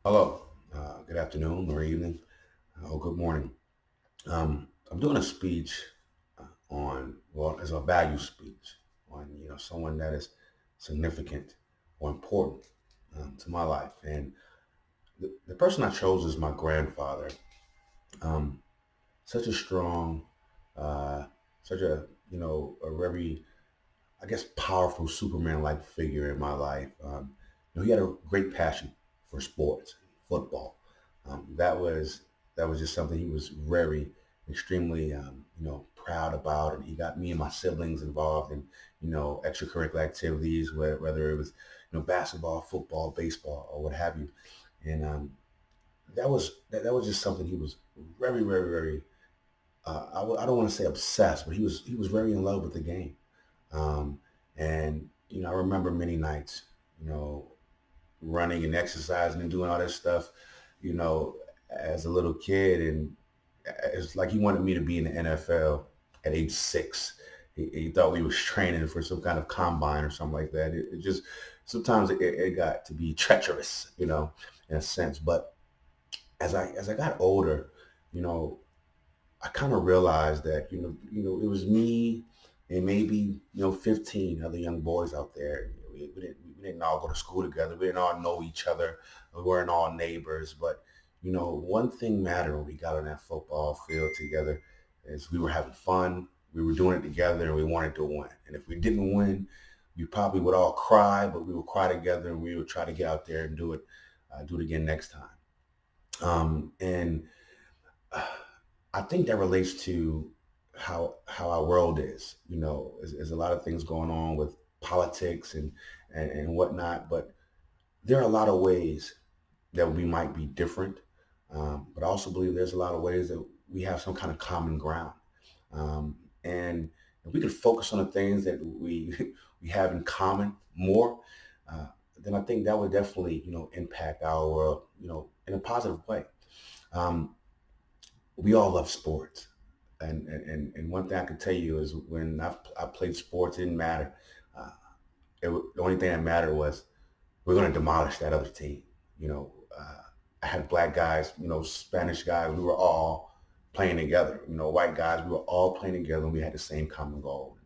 Hello, good afternoon or evening, or good morning. I'm doing a speech well, as a value speech on, someone that is significant or important to my life. And the person I chose is my grandfather. Um, Such a strong, uh, such a, a very, I guess, powerful Superman-like figure in my life. He had a great passion for sports, football. That was just something he was very, extremely, proud about, and he got me and my siblings involved in, extracurricular activities, whether it was, basketball, football, baseball, or what have you. And that was just something he was very, very, very. I don't want to say obsessed, but he was very in love with the game. Um, and I remember many nights, you know, running and exercising and doing all this stuff, you know, as a little kid, and it's like he wanted me to be in the NFL at age 6. He thought we was training for some kind of combine or something like that. It just sometimes it got to be treacherous, in a sense. But as I got older, you know, I kind of realized that it was me and maybe 15 other young boys out there. We didn't all go to school together. We didn't all know each other. We weren't all neighbors, but one thing mattered when we got on that football field together is we were having fun. We were doing it together, and we wanted to win. And if we didn't win, we probably would all cry, but we would cry together, and we would try to get out there and do it again next time. And I think that relates to how our world is. There's a lot of things going on with politics and whatnot, but there are a lot of ways that we might be different. But I also believe there's a lot of ways that we have some kind of common ground. And if we could focus on the things that we we have in common more, uh, then I think that would definitely impact our world in a positive way. Um, we all love sports. And one thing I can tell you is when I played sports, it didn't matter. Uh, the only thing that mattered was we're going to demolish that other team. You know, I had black guys, Spanish guys. We were all playing together. White guys. We were all playing together, and we had the same common goal.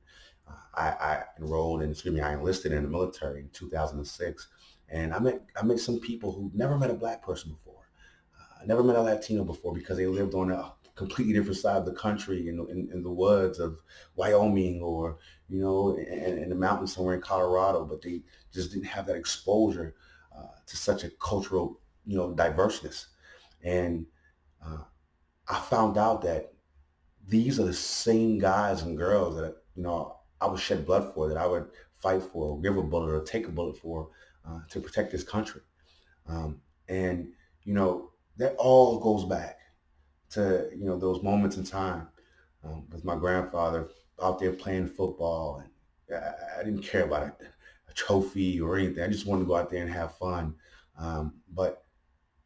I enlisted in the military in 2006, and I met some people who never met a black person before. I never met a Latino before because they lived on a completely different side of the country, in the woods of Wyoming or, in the mountains somewhere in Colorado, but they just didn't have that exposure to such a cultural, diverseness. And uh, I found out that these are the same guys and girls that, I would shed blood for, that I would fight for, or give a bullet or take a bullet for to protect this country. And that all goes back to those moments in time with my grandfather out there playing football, and I didn't care about a trophy or anything. I just wanted to go out there and have fun. But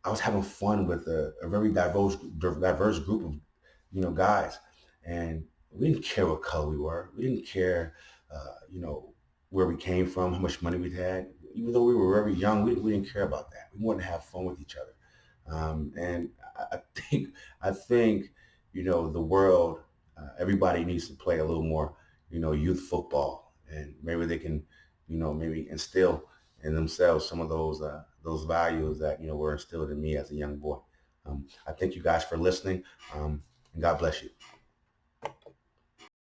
I was having fun with a very diverse group of guys, and we didn't care what color we were. We didn't care, where we came from, how much money we had. Even though we were very young, we didn't care about that. We wanted to have fun with each other. And I think the world, everybody needs to play a little more, youth football, and maybe they can, maybe instill in themselves some of those values that were instilled in me as a young boy. I thank you guys for listening, and God bless you.